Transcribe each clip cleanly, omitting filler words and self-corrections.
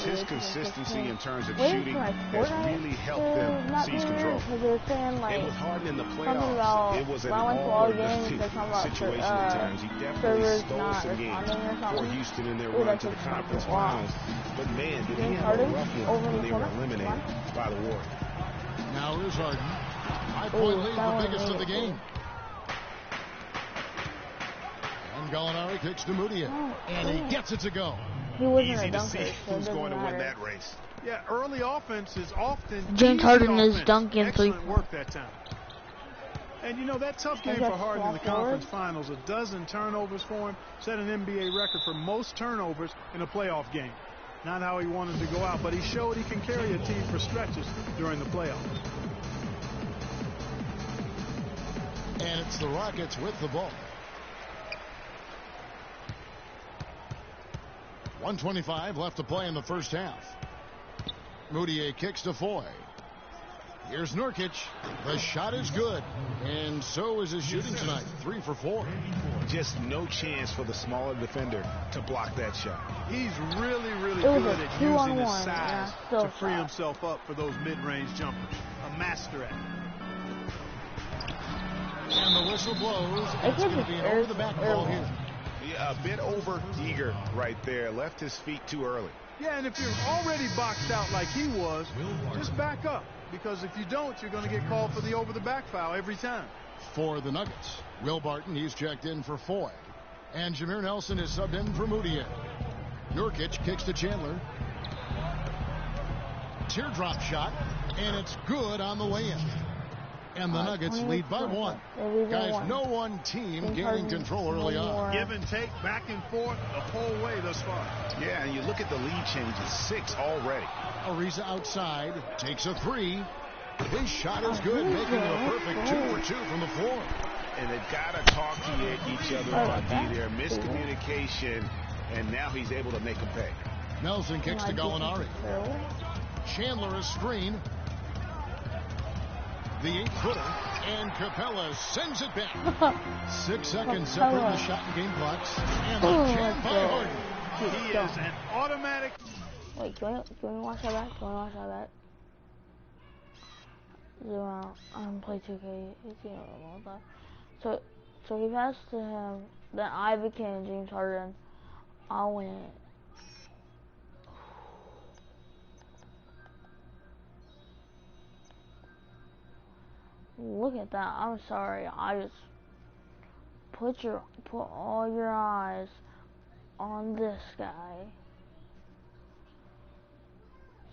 It's his consistency in terms of shooting has really helped them seize control. And with Harden in the playoffs, it was an all-or-nothing situation at times. He definitely stole some games for Houston in their run to the conference finals. But, man, did he have a rough one when they were eliminated by the Warriors. Now here's Harden. 5-point lead, the biggest of the game. And Gallinari kicks to Moutier. And he gets it to go. Easy to see who's going to win that race. Yeah, early offense is often James Harden is dunking excellent work that time. And you know, that tough game for Harden in the conference finals, a dozen turnovers for him, set an NBA record for most turnovers in a playoff game. Not how he wanted to go out, but he showed he can carry a team for stretches during the playoffs. And it's the Rockets with the ball. 1:25 left to play in the first half. Moutier kicks to Foy. Here's Nurkic. The shot is good. And so is his shooting tonight. 3 for 4. Just no chance for the smaller defender to block that shot. He's really, really good at using his size to free himself up for those mid-range jumpers. A master at it. And the whistle blows. It's going to be an over-the-back ball here. Yeah, a bit over-eager right there. Left his feet too early. Yeah, and if you're already boxed out like he was, just back up. Because if you don't, you're going to get called for the over-the-back foul every time. For the Nuggets, Will Barton, he's checked in for Foy. And Jameer Nelson is subbed in for Moutier. Nurkic kicks to Chandler. Teardrop shot, and it's good on the way in. And the Nuggets lead by 1. Guys, no one team gaining control early on. Give and take, back and forth, the whole way thus far. Yeah, and you look at the lead changes, 6 already. Ariza outside, takes a 3. His shot is good, making it a perfect 2 for 2 from the floor. And they've got to talk to each other on D there. Miscommunication, and now he's able to make them pay. Nelson kicks to Gallinari. Chandler is screen. The 8-footer, and Capella sends it back. 6 seconds separate the shot and game clocks. And the jam by Harden. He is an automatic. Wait, can we watch that back? Can we watch that back? Zoom out. Play 2K. So he passed to him. Then I became James Harden. I went. Look at that. I'm sorry. I just put all your eyes on this guy.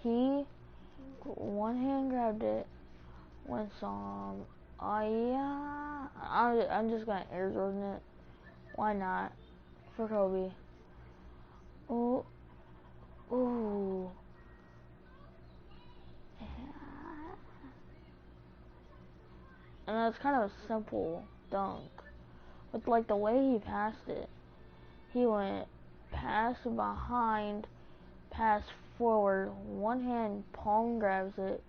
He one hand grabbed it, went some. Yeah. I'm just gonna Air Jordan it. Why not? For Kobe. Ooh. Ooh. And that's kind of a simple dunk. But like the way he passed it, he went pass behind, pass forward, one hand palm grabs it,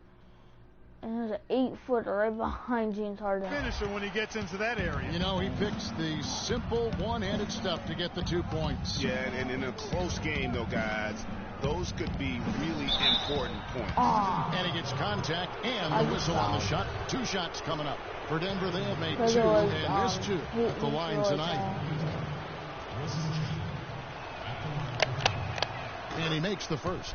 and there's an 8-footer right behind James Harden. Finisher when he gets into that area. You know, he picks the simple one-handed stuff to get the 2 points. Yeah, and in a close game, though, guys, those could be really important points. And he gets contact and the whistle on the shot. 2 shots coming up. For Denver, they have made 2 and missed 2 at the line tonight. And he makes the first.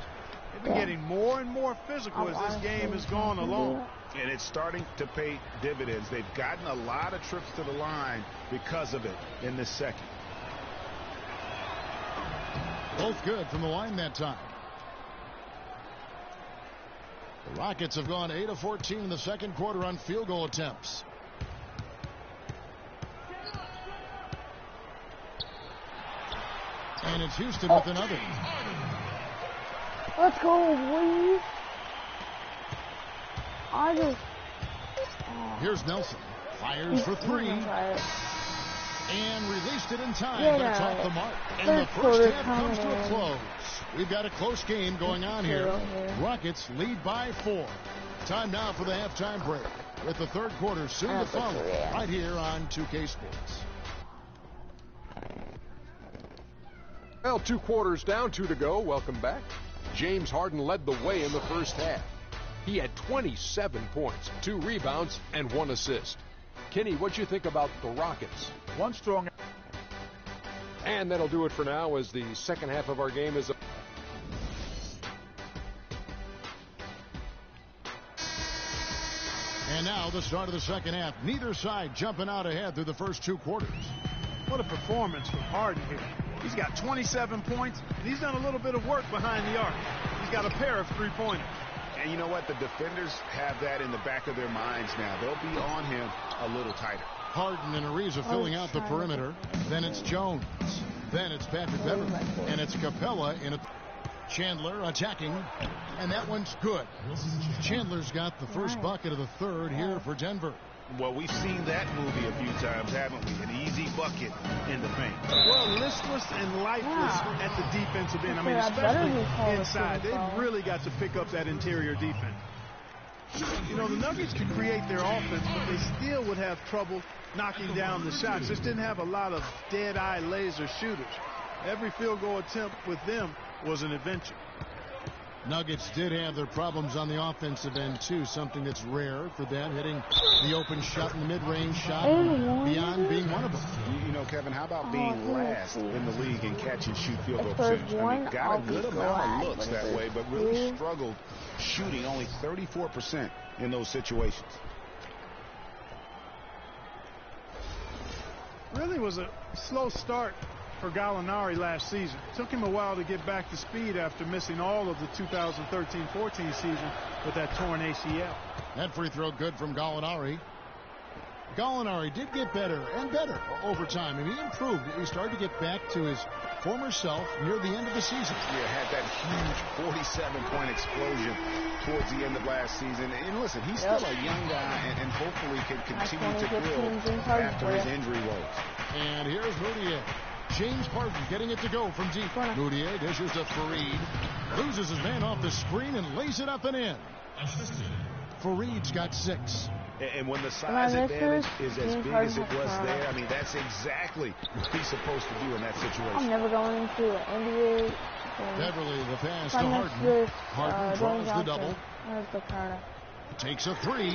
They've been getting more and more physical as this game has gone along. And it's starting to pay dividends. They've gotten a lot of trips to the line because of it in this second. Both good from the line that time. The Rockets have gone 8 of 14 in the second quarter on field goal attempts. And it's Houston with another. Let's go, boys. Here's Nelson. Fires for 3. And released it in time, but it's off the mark. And the first half comes to a close. We've got a close game going on here. Rockets lead by 4. Time now for the halftime break, with the third quarter soon to follow, right here on 2K Sports. Well, 2 quarters down, 2 to go. Welcome back. James Harden led the way in the first half. He had 27 points, 2 rebounds, and 1 assist. Kenny, what'd you think about the Rockets? One strong. And that'll do it for now as the second half of our game is... And now the start of the second half. Neither side jumping out ahead through the first 2 quarters. What a performance from Harden here. He's got 27 points, and he's done a little bit of work behind the arc. He's got a pair of 3-pointers. And you know what? The defenders have that in the back of their minds now. They'll be on him a little tighter. Harden and Ariza filling out the perimeter. Then it's Jones. Then it's Patrick Beverly. And it's Capella in a... Chandler attacking, and that one's good. Chandler's got the first bucket of the third here for Denver. Well, we've seen that movie a few times, haven't we? An easy bucket in the paint. Well, listless and lifeless at the defensive end. I mean, especially inside. They've really got to pick up that interior defense. You know, the Nuggets could create their offense, but they still would have trouble knocking down the shots. Just didn't have a lot of dead-eye laser shooters. Every field goal attempt with them was an adventure. Nuggets did have their problems on the offensive end, too. Something that's rare for them, hitting the open shot and the mid-range shot, beyond being one of them. You know, Kevin, how about being last in the league in catch-and-shoot field goal percentage? I mean, got a good amount of looks that way, but really struggled shooting only 34% in those situations. Really was a slow start for Gallinari last season. It took him a while to get back to speed after missing all of the 2013-14 season with that torn ACL. That free throw good from Gallinari. Gallinari did get better and better over time, and he improved. He started to get back to his former self near the end of the season. Yeah, had that huge 47-point explosion towards the end of last season. And listen, he's still a young guy and hopefully can continue to build after his injury woes. And here's Moutier. James Harden getting it to go from deep. Moutier dishes to Fareed. Loses his man off the screen and lays it up and in. Fareed's got 6. And when the size advantage is as big as it was there, I mean, that's exactly what he's supposed to do in that situation. I'm never going into an NBA. Beverly, the pass to Harden. Harden draws the double. Takes a 3.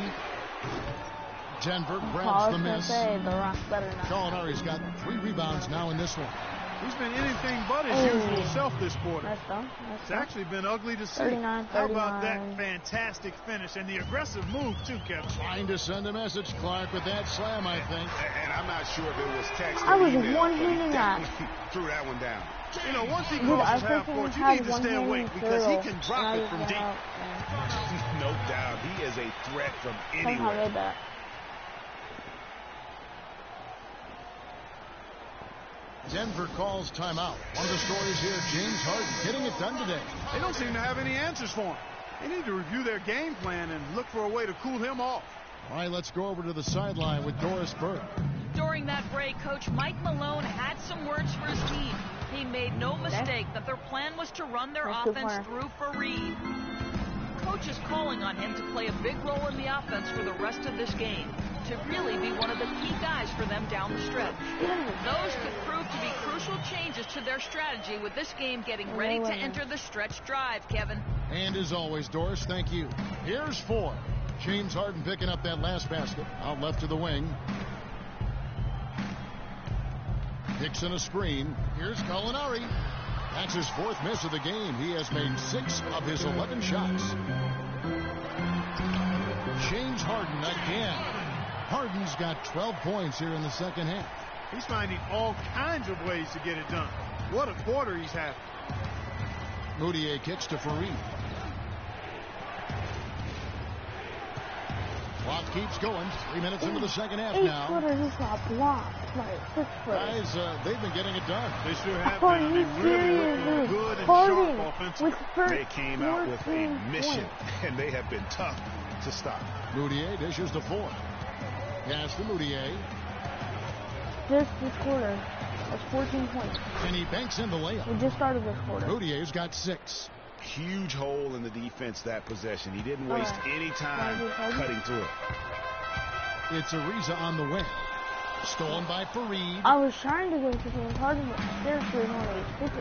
Denver grabs the miss. Gallinari's got 3 rebounds now in this one. He's been anything but his usual self this quarter. It's actually been ugly to see. How about that fantastic finish and the aggressive move, too, Kevin? Trying to send a message, Clark, with that slam, I think. And I'm not sure if it was text or email. I was one-handing that. Threw that one down. You know, once he crosses half court, you need to stay awake because he can drop it from deep. No doubt. He is a threat from anywhere. Denver calls timeout. One of the stories here, James Harden getting it done today. They don't seem to have any answers for him. They need to review their game plan and look for a way to cool him off. All right, let's go over to the sideline with Doris Burke. During that break, Coach Mike Malone had some words for his team. He made no mistake that their plan was to run their offense through Fareed. Coach is calling on him to play a big role in the offense for the rest of this game, to really be one of the key guys for them down the stretch. Those could prove to be crucial changes to their strategy with this game getting ready to enter the stretch drive, Kevin. And as always, Doris, thank you. Here's 4. James Harden picking up that last basket. Out left to the wing. Dixon a screen. Here's Gallinari. That's his 4th miss of the game. He has made 6 of his 11 shots. James Harden again. Harden's got 12 points here in the second half. He's finding all kinds of ways to get it done. What a quarter he's had. Moutier kicks to Fareed. Clock keeps going. 3 minutes into the second half now. Guys, they've been getting it done. They sure have been. They've really looked good and sharp offensively. They came out with a mission, and they have been tough to stop. Moutier dishes to 4. Pass to Moutier. This quarter. That's 14 points. And he banks in the layup. We just started this quarter. Moutier's got 6. Huge hole in the defense that possession. He didn't waste any time cutting through it. It's Ariza on the wing. Stolen by Fareed. I was trying to go to James Harden, but seriously, no,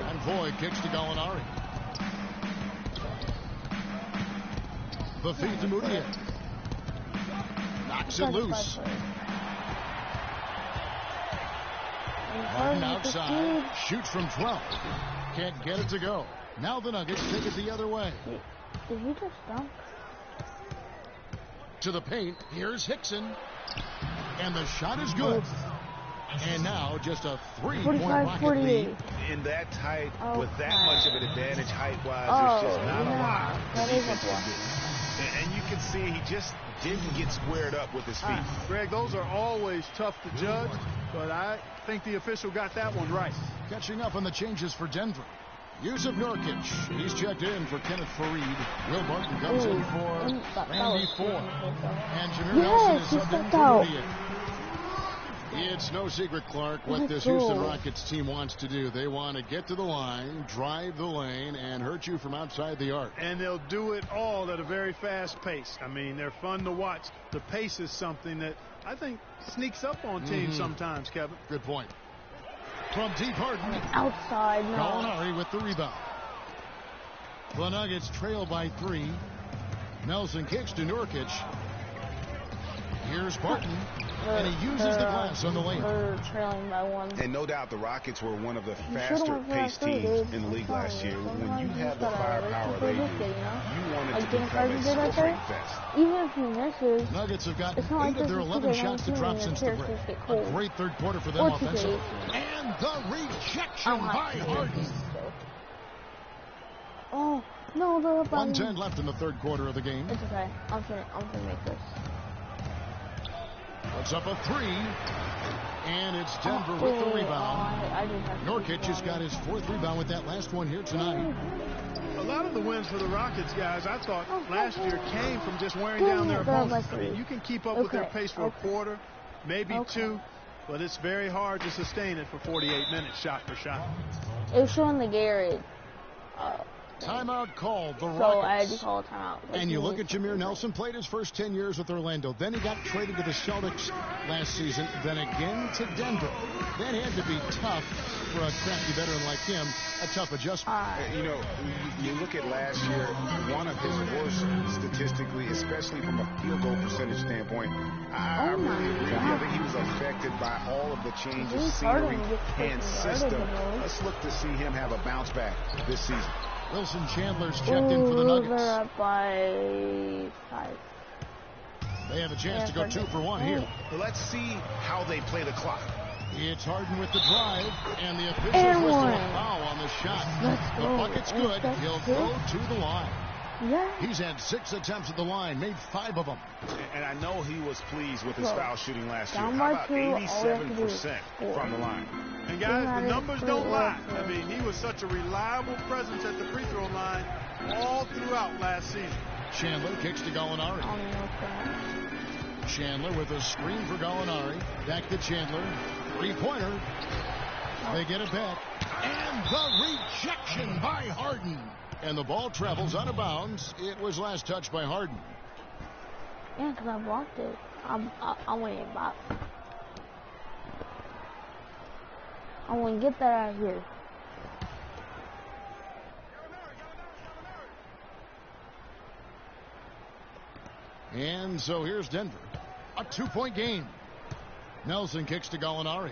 And Voigt kicks to Gallinari. The feed to Moutier. Knocks it loose. Harden outside. Shoots from 12. Can't get it to go. Now the Nuggets take it the other way. Did he just dunk? To the paint. Here's Hickson. And the shot is good. And now just a 3-point Rocket lead. In that tight, with that much of an advantage height-wise, it's just not a lot. That is a block. And you can see he just didn't get squared up with his feet. Greg, those are always tough to judge, but I think the official got that one right. Catching up on the changes for Denver. Yusuf Nurkic. He's checked in for Kenneth Faried. Will Barton comes in for Randy Ford. And Jameer Nelson is subbed in for Moutier. It's no secret, Clark, what this Houston Rockets team wants to do. They want to get to the line, drive the lane, and hurt you from outside the arc. And they'll do it all at a very fast pace. I mean, they're fun to watch. The pace is something that I think sneaks up on teams sometimes, Kevin. Good point. From deep Harden. Outside, no. Gallinari with the rebound. The Nuggets trail by 3. Nelson kicks to Nurkic. Here's Barton. And he uses the glass on the lane. They're trailing by 1. And no doubt the Rockets were one of the faster-paced teams in the league last year. When you have the firepower they do, you want it to become a scoring fest. Even if he misses, Nuggets have got 8 of their 11 shots to drop since the break. A great third quarter for them offensively. And the rejection by Harden. Oh, no, they're up on 1:10 left in the third quarter of the game. It's okay. I'm gonna make this. Puts up a 3. And it's Denver with the rebound. Nurkic has got his 4th rebound with that last one here tonight. A lot of the wins for the Rockets, guys, I thought last year came from just wearing down their opponents. I mean, you can keep up with their pace for a quarter, maybe 2, but it's very hard to sustain it for 48 minutes shot for shot. It was showing the Garrett. Timeout called, the Rockets. So I had to call a timeout. And you look at Jameer Nelson, played his first 10 years with Orlando. Then he got traded to the Celtics last season, then again to Denver. That had to be tough for a crafty veteran like him, a tough adjustment. You know, you look at last year, one of his worst statistically, especially from a field goal percentage standpoint. I really agree. I think he was affected by all of the changes, scenery, and system. Let's look to see him have a bounce back this season. Wilson Chandler's checked in for the Nuggets. They're up by 5. They have a chance to go 2 for 1 here. Well, let's see how they play the clock. It's Harden with the drive, and the officials whistle a foul on the shot. The bucket's good. He'll go to the line. Yeah. He's had 6 attempts at the line, made 5 of them. And I know he was pleased with his foul shooting last year. How about 87% from the line? And guys, the numbers don't lie. I mean, he was such a reliable presence at the free throw line all throughout last season. Chandler kicks to Gallinari. Chandler with a screen for Gallinari. Back to Chandler. 3-pointer. They get it back. And the rejection by Harden. And the ball travels out of bounds. It was last touched by Harden. Yeah, because I blocked it. I went in back. I want to get that out of here. And so here's Denver. A 2-point game. Nelson kicks to Gallinari.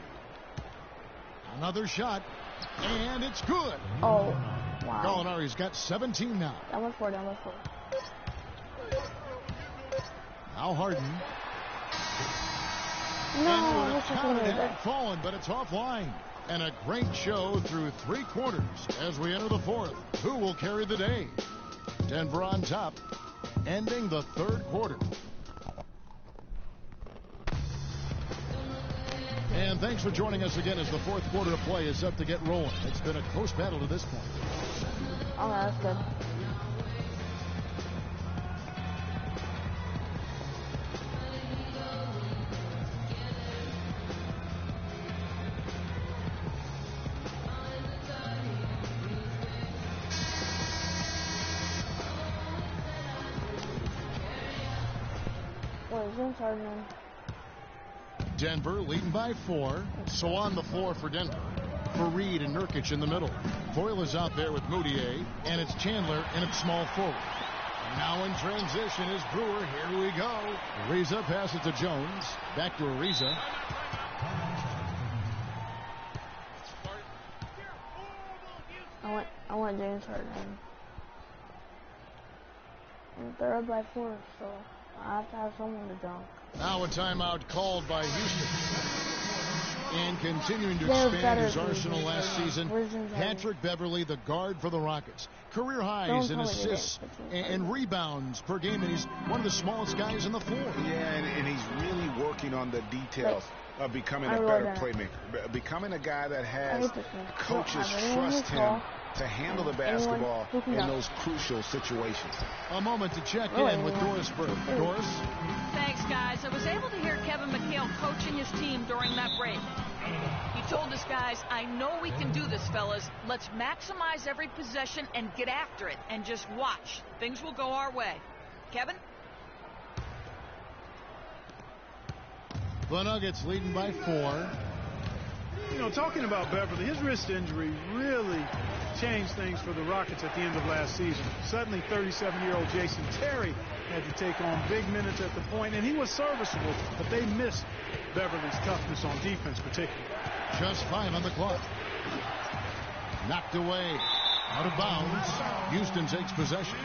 Another shot. And it's good. Oh, wow. Gallinari's got 17 now. That was 4, that was 4. Now Harden. No, it had fallen, but it's offline. And a great show through 3 quarters as we enter the 4th. Who will carry the day? Denver on top, ending the 3rd quarter. And thanks for joining us again as the 4th quarter of play is set to get rolling. It's been a close battle to this point. Oh, that's good. Denver leading by 4. So on the floor for Denver. Faried and Nurkic in the middle. Boyle is out there with Moutier. And it's Chandler and it's small forward. Now in transition is Brewer. Here we go. Ariza passes to Jones. Back to Ariza. I want James Harden. And they're up by 4, so I have to have someone to dunk. Now a timeout called by Houston. And continuing to expand his arsenal last season, Patrick Beverley, the guard for the Rockets. Career highs in assists and rebounds per game, and he's one of the smallest guys on the floor. Yeah, and he's really working on the details of becoming a better playmaker, becoming a guy that has coaches trust him to handle the basketball in those crucial situations. A moment to check in with Doris Burke. Doris? Thanks, guys. I was able to hear Kevin McHale coaching his team during that break. He told us, guys, I know we can do this, fellas. Let's maximize every possession and get after it and just watch. Things will go our way. Kevin? The Nuggets leading by 4. You know, talking about Beverly, his wrist injury really changed things for the Rockets at the end of last season. Suddenly, 37-year-old Jason Terry had to take on big minutes at the point, and he was serviceable, but they missed Beverly's toughness on defense particularly. Just 5 on the clock. Knocked away. Out of bounds. Houston takes possession.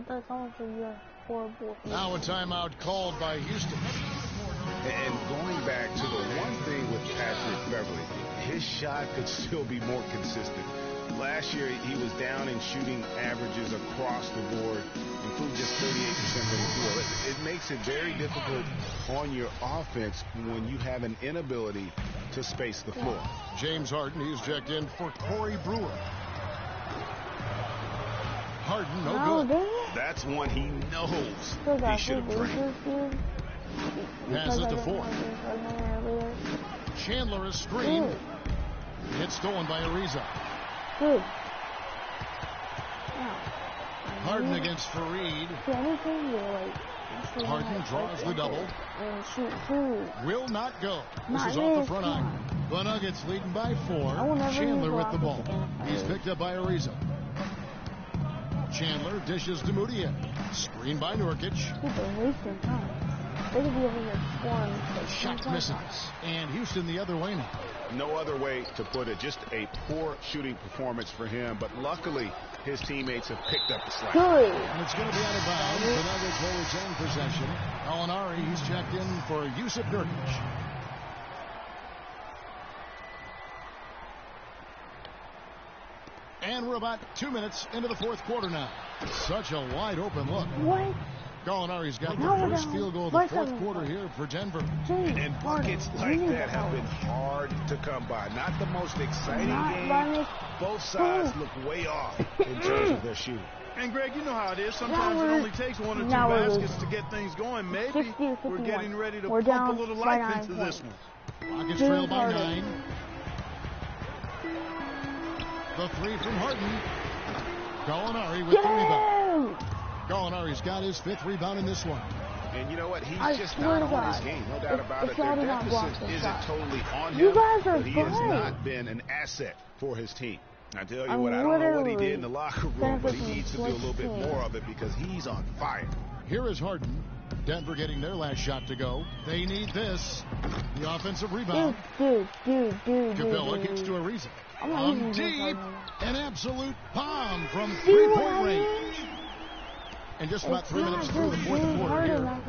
That's almost a horrible. Now a timeout called by Houston. And going back to the one thing with Patrick Beverly, his shot could still be more consistent. Last year, he was down in shooting averages across the board, including just 38% from the field. It makes it very difficult on your offense when you have an inability to space the floor. James Harden, he's checked in for Corey Brewer. Harden, no good. That's one he knows he should have drained. Passes to 4. Chandler is screened. It's stolen by Ariza. Good. Harden against Fareed. Harden draws the double. Will not go. This is off the front iron. The Nuggets leading by 4. Chandler with the ball. He's picked up by Ariza. Chandler dishes to Moutier. Screen by Nurkic. Shot misses. And Houston the other way now. No other way to put it. Just a poor shooting performance for him. But luckily, his teammates have picked up the slack. And it's going to be out of bounds. The Nuggets will retain possession. Alinari, he's checked in for Yusuf Nurkic. And we're about 2 minutes into the fourth quarter now. Such a wide open look. What? Gallinari's got the first field goal of the fourth quarter here for Denver. And buckets like that have been hard to come by. Not the most exciting game. Both sides look way off in terms of their shooting. And, Greg, you know how it is. Sometimes it only takes 1 or 2 baskets to get things going. Maybe we're getting ready to pump a little life into this one. Rockets trail by 9. The 3 from Harden. Gallinari with the rebound. Gallinari's got his 5th rebound in this one. And you know what? He's just not on his game. No doubt about it. Their deficit isn't totally on him, but he has not been an asset for his team. I tell you what, I don't know what he did in the locker room, but he needs to do a little bit more of it because he's on fire. Here is Harden. Denver getting their last shot to go. They need this. The offensive rebound. Kabila kicks to Ariza. On deep, an absolute bomb from 3-point range. And just about 3 minutes through the fourth quarter here.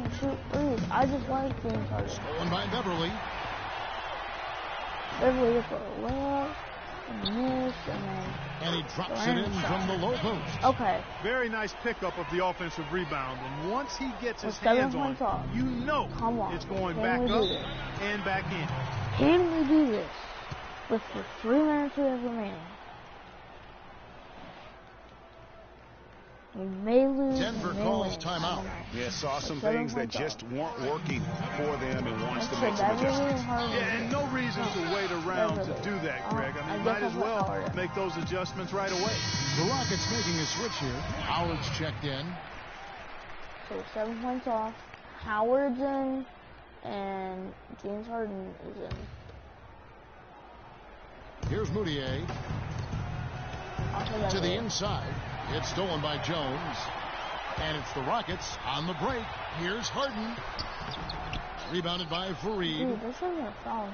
I just like James Harden. Stolen by Beverly. Beverly gets a layup and miss, and he drops it in from the low post. Okay. Very nice pickup of the offensive rebound. And once he gets his hands on it, you know it's going back up and back in. Can we do this with the 3 minutes we have remaining? We may lose. Denver calls timeout. Yeah, saw some things that just weren't working for them and wants to make some adjustments. Yeah, and no reason to wait around to do that, Greg. I mean, might as well make those adjustments right away. The Rockets making a switch here. Howard's checked in. So 7 points off. Howard's in, and James Harden is in. Here's Moutier. To the inside. It's stolen by Jones. And it's the Rockets on the break. Here's Harden. Rebounded by Fareed.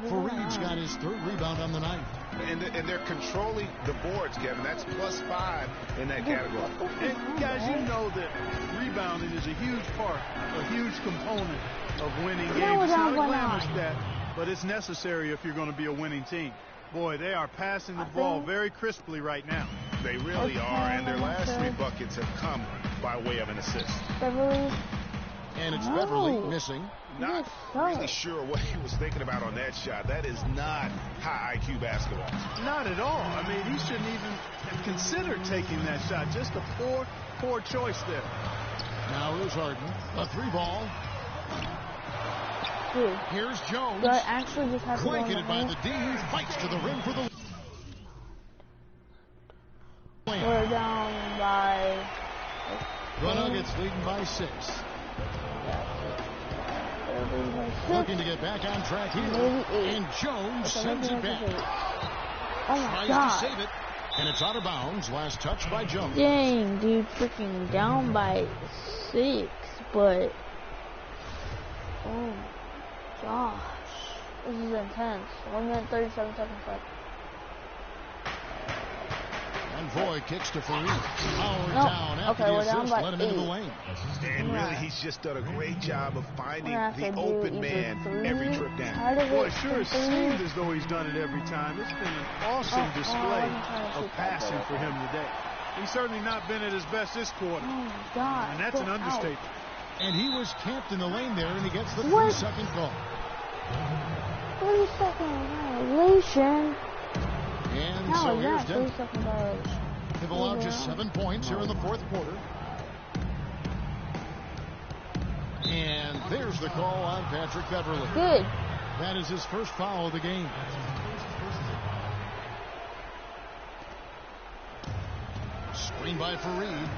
Fareed's got his 3rd rebound on the night. And they're controlling the boards, Kevin. That's +5 in that category. And guys, you know that rebounding is a huge part, a huge component of winning games. It's not a glamour stat, but it's necessary if you're going to be a winning team. Boy, they are passing the ball very crisply right now. They really are, and their last 3 buckets have come by way of an assist. Beverly. And it's Beverly missing. Not really sure what he was thinking about on that shot. That is not high IQ basketball. Not at all. I mean, he shouldn't even consider taking that shot. Just a poor choice there. Now here's Harden. A 3-ball. Dude, here's Jones. Actually just have Blanketed by the D. Fights to the rim for the... We're down by... The Nuggets leading by 6. Looking to get back on track here. And Jones sends it back. Oh my God. Tries to save it. And it's out of bounds. Last touch by Jones. Dang, dude, freaking down by 6. But... oh gosh. This is intense. 1 minute 37 seconds left. And Foy kicks to Fareed. Howard down after the assist. Let him into the lane. And really, he's just done a great job of finding the open man every trip down. Boy, sure it seemed as though he's done it every time. It's been an awesome display of passing for him today. He's certainly not been at his best this quarter. Oh, God. And that's an understatement. And he was camped in the lane there, and he gets the 3-second call. 3-second violation. And so here's Denver. They've allowed just 7 points here in the 4th quarter. And there's the call on Patrick Beverly. Good. That is his first foul of the game. Screen by Fareed.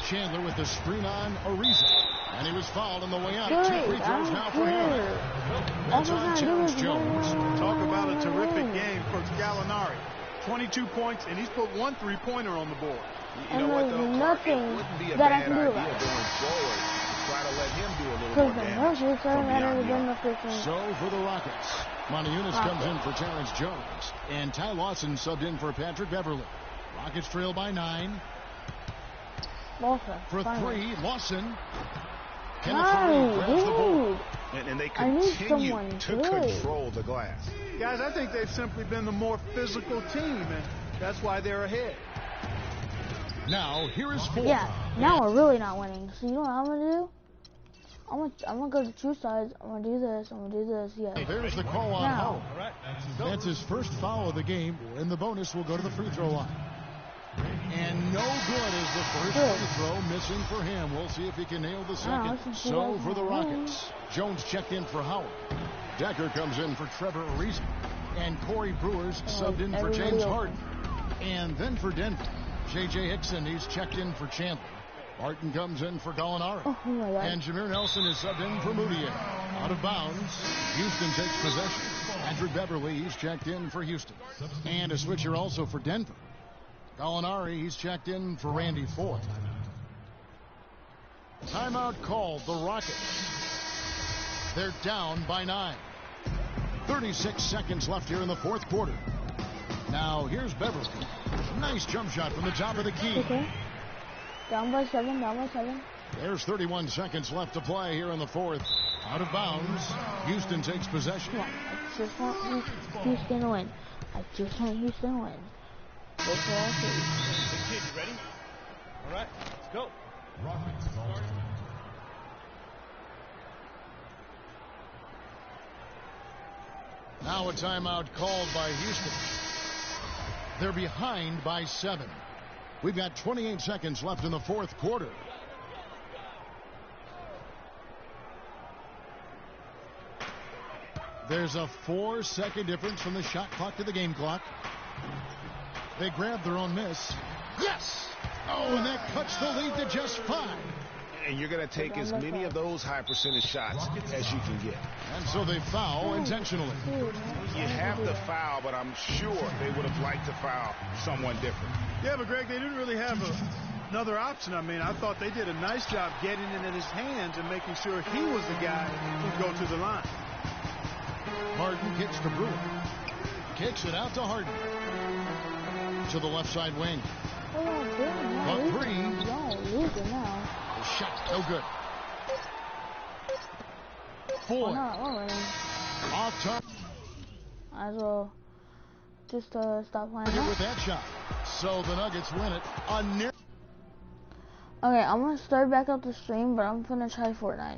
Chandler with the screen on Ariza. And he was fouled on the way out. 2 free throws now for him. That's on Terrence Jones. Talk about a terrific game for Gallinari. 22 points, and he's put 1 3-pointer on the board. You know what, though? Nothing it wouldn't be a that bad I can do idea about it. going forward to try to let him do a little more damage from beyond the arc. So for the Rockets, Montezumas comes in for Terrence Jones. And Ty Lawson subbed in for Patrick Beverly. Rockets trail by 9. For 3, Lawson. Kenneth grabs the ball. And they continue to control the glass. Guys, I think they've simply been the more physical team, and that's why they're ahead. Now, here is 4. Yeah, now we're really not winning. So you know what I'm going to do? I'm gonna go to 2 sides. I'm going to do this. I'm going to do this. Yeah. There's the call on Howard. That's his first foul of the game, and the bonus will go to the free throw line. And no good is the first free throw, missing for him. We'll see if he can nail the second. So for the Rockets, Jones checked in for Howard. Decker comes in for Trevor Ariza. And Corey Brewers subbed in for James Harden. And then for Denver, J.J. Hickson, he's checked in for Chandler. Martin comes in for Gallinari. And Jameer Nelson is subbed in for Moutier. Out of bounds, Houston takes possession. Patrick Beverly, he's checked in for Houston. And a switcher also for Denver. Gallinari, he's checked in for Randy Foy. Timeout called, the Rockets. They're down by 9. 36 seconds left here in the 4th quarter. Now, here's Beverly. Nice jump shot from the top of the key. Okay. Down by 7, down by 7. There's 31 seconds left to play here in the 4th. Out of bounds. Houston takes possession. Come on. I just want Houston to win. I just want Houston to win. Hey kid, you ready? All right, let's go. Now a timeout called by Houston. They're behind by 7. We've got 28 seconds left in the fourth quarter. There's a 4-second difference from the shot clock to the game clock. They grab their own miss. Yes! Oh, and that cuts the lead to just 5. And you're going to take as many of those high percentage shots as you can get. And so they foul intentionally. You have the foul, but I'm sure they would have liked to foul someone different. Yeah, but Greg, they didn't really have another option. I mean, I thought they did a nice job getting it in his hands and making sure he was the guy who'd go to the line. Harden kicks to Brewer. Kicks it out to Harden. To the left side wing. But 3. The shot, no good. 4. Off target. Might as well just stop playing with that shot. So the Nuggets win it on near. Okay, I'm gonna start back up the stream, but I'm gonna try Fortnite now.